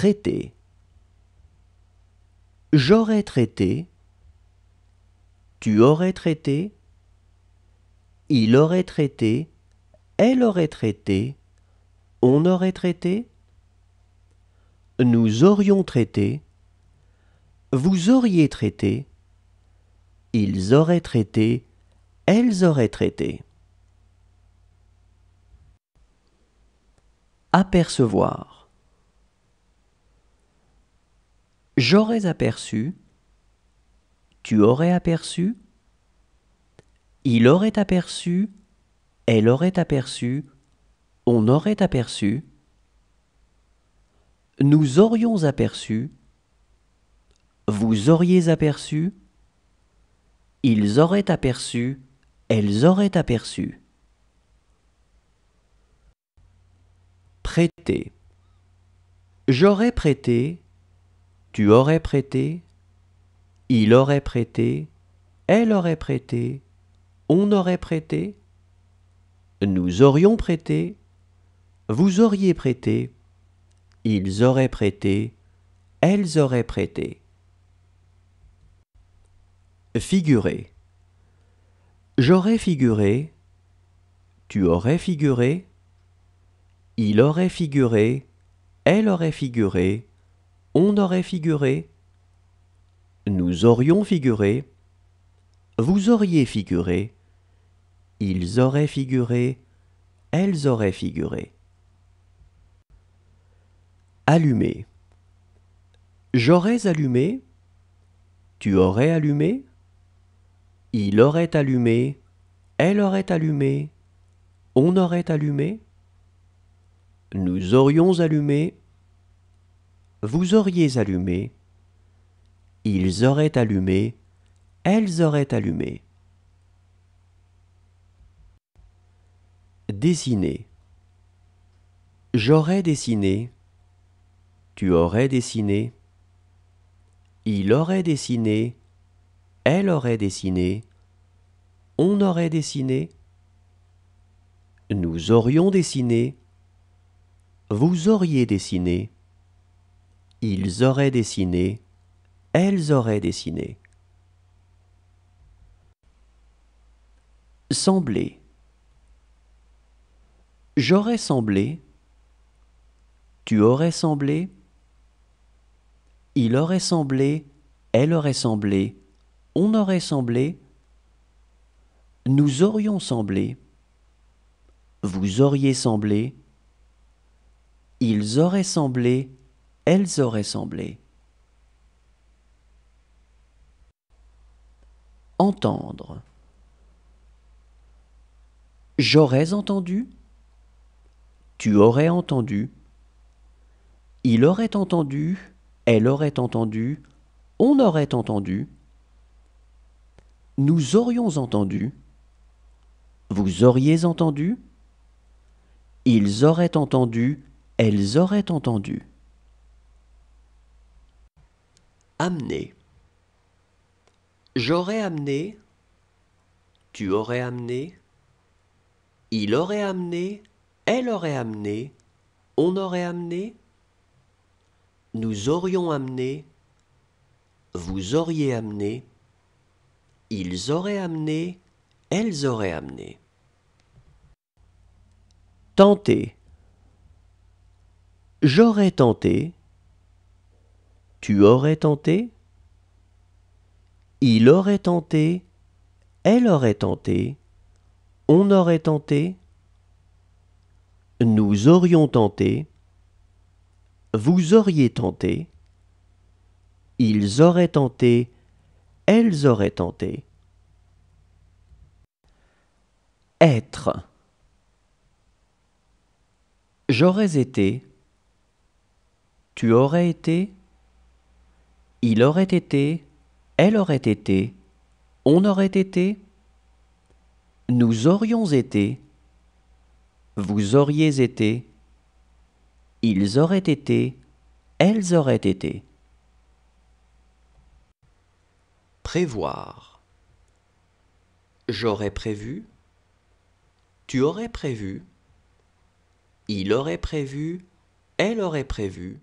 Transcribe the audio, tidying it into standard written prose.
Traiter. J'aurais traité. Tu aurais traité. Il aurait traité. Elle aurait traité. On aurait traité. Nous aurions traité. Vous auriez traité. Ils auraient traité. Elles auraient traité. Apercevoir. J'aurais aperçu. Tu aurais aperçu. Il aurait aperçu. Elle aurait aperçu. On aurait aperçu. Nous aurions aperçu. Vous auriez aperçu. Ils auraient aperçu. Elles auraient aperçu. Prêter. J'aurais prêté. Tu aurais prêté. Il aurait prêté. Elle aurait prêté. On aurait prêté. Nous aurions prêté. Vous auriez prêté. Ils auraient prêté. Elles auraient prêté. Figurer. J'aurais figuré. Tu aurais figuré. Il aurait figuré. Elle aurait figuré. On aurait figuré. Nous aurions figuré. Vous auriez figuré. Ils auraient figuré. Elles auraient figuré. Allumer. J'aurais allumé. Tu aurais allumé. Il aurait allumé. Elle aurait allumé. On aurait allumé. Nous aurions allumé. Vous auriez allumé. Ils auraient allumé. Elles auraient allumé. Dessiner. J'aurais dessiné. Tu aurais dessiné. Il aurait dessiné. Elle aurait dessiné. On aurait dessiné. Nous aurions dessiné. Vous auriez dessiné. Ils auraient dessiné. Elles auraient dessiné. Sembler. J'aurais semblé. Tu aurais semblé. Il aurait semblé. Elle aurait semblé. On aurait semblé. Nous aurions semblé. Vous auriez semblé. Ils auraient semblé. Elles auraient semblé. Entendre. J'aurais entendu. Tu aurais entendu. Il aurait entendu. Elle aurait entendu. On aurait entendu. Nous aurions entendu. Vous auriez entendu. Ils auraient entendu. Elles auraient entendu. Amener. J'aurais amené. Tu aurais amené. Il aurait amené. Elle aurait amené. On aurait amené. Nous aurions amené. Vous auriez amené. Ils auraient amené. Elles auraient amené. Tenter. J'aurais tenté. Tu aurais tenté. Il aurait tenté. Elle aurait tenté. On aurait tenté. Nous aurions tenté. Vous auriez tenté. Ils auraient tenté. Elles auraient tenté. Être. J'aurais été. Tu aurais été. Il aurait été. Elle aurait été. On aurait été. Nous aurions été. Vous auriez été. Ils auraient été. Elles auraient été. Prévoir. J'aurais prévu. Tu aurais prévu. Il aurait prévu. Elle aurait prévu.